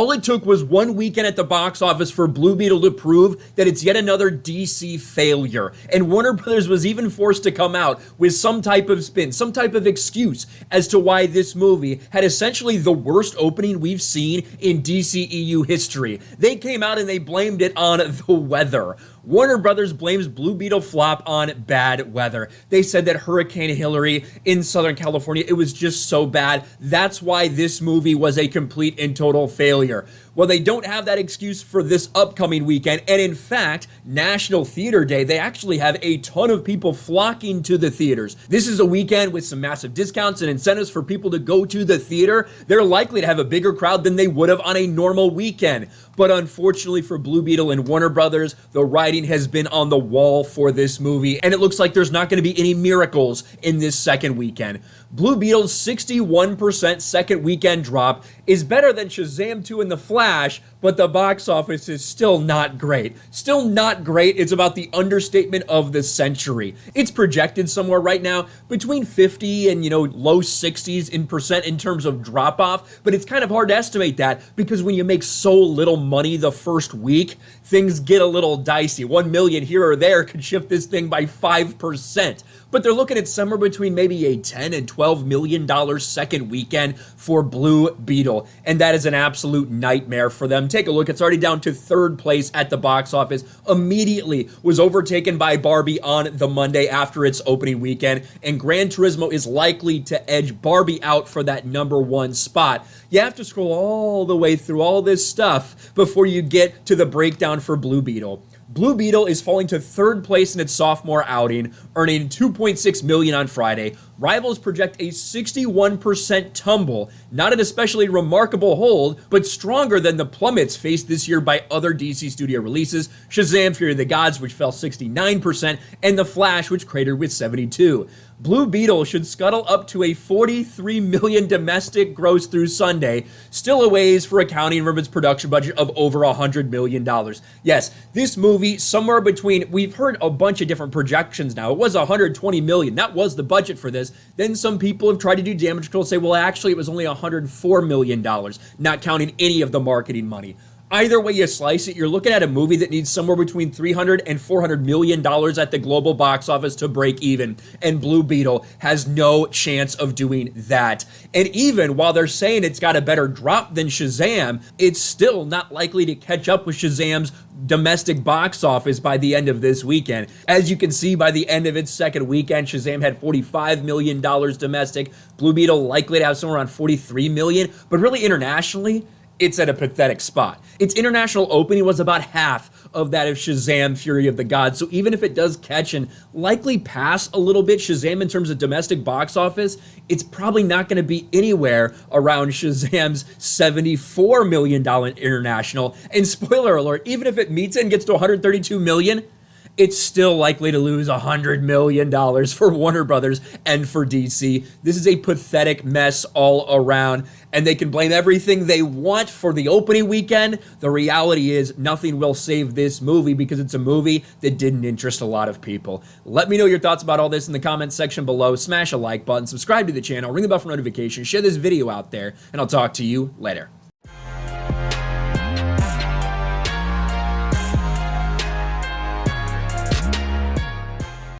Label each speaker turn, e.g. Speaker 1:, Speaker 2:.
Speaker 1: All it took was one weekend at the box office for Blue Beetle to prove that it's yet another DC failure. And Warner Brothers was even forced to come out with some type of spin, some type of excuse as to why this movie had essentially the worst opening we've seen in DCEU history. They came out and they blamed it on the weather. Warner Brothers blames Blue Beetle flop on bad weather. They said that Hurricane Hillary in Southern California, it was just so bad. That's why this movie was a complete and total failure. Well, they don't have that excuse for this upcoming weekend, and in fact, National Theater Day, they actually have a ton of people flocking to the theaters. This is a weekend with some massive discounts and incentives for people to go to the theater. They're likely to have a bigger crowd than they would have on a normal weekend. But unfortunately for Blue Beetle and Warner Brothers, the writing has been on the wall for this movie, and it looks like there's not going to be any miracles in this second weekend. Blue Beetle's 61% second weekend drop is better than Shazam 2 and The Flash, but the box office is still not great. Still not great. It's about the understatement of the century. It's projected somewhere right now between 50 and, low 60s in percent in terms of drop off, but it's kind of hard to estimate that because when you make so little money the first week, things get a little dicey. 1 million here or there could shift this thing by 5%. But they're looking at somewhere between maybe a $10 and $12 million second weekend for Blue Beetle, and that is an absolute nightmare for them. Take a look, it's already down to third place at the box office. Immediately was overtaken by Barbie on the Monday after its opening weekend, and Gran Turismo is likely to edge Barbie out for that #1 spot. You have to scroll all the way through all this stuff before you get to the breakdown for Blue Beetle. Blue Beetle is falling to third place in its sophomore outing, earning $2.6 million on Friday. Rivals project a 61% tumble, not an especially remarkable hold, but stronger than the plummets faced this year by other DC studio releases, Shazam! Fury of the Gods, which fell 69%, and The Flash, which cratered with 72%. Blue Beetle should scuttle up to a $43 million domestic gross through Sunday, still a ways for accounting from its production budget of over $100 million. Yes, this movie, somewhere between, we've heard a bunch of different projections now. It was $120 million. That was the budget for this. Then some people have tried to do damage control and say, well, actually, it was only $104 million, not counting any of the marketing money. Either way you slice it, you're looking at a movie that needs somewhere between $300 and $400 million at the global box office to break even, and Blue Beetle has no chance of doing that. And even while they're saying it's got a better drop than Shazam, it's still not likely to catch up with Shazam's domestic box office by the end of this weekend. As you can see, by the end of its second weekend, Shazam had $45 million domestic, Blue Beetle likely to have somewhere around $43 million, but really internationally, it's at a pathetic spot. Its international opening was about half of that of Shazam! Fury of the Gods, so even if it does catch and likely pass a little bit Shazam in terms of domestic box office, it's probably not going to be anywhere around Shazam's $74 million international. And spoiler alert, even if it meets it and gets to $132 million, it's still likely to lose $100 million for Warner Brothers and for DC. This is a pathetic mess all around, and they can blame everything they want for the opening weekend. The reality is nothing will save this movie because it's a movie that didn't interest a lot of people. Let me know your thoughts about all this in the comments section below. Smash a like button, subscribe to the channel, ring the bell for notifications, share this video out there, and I'll talk to you later.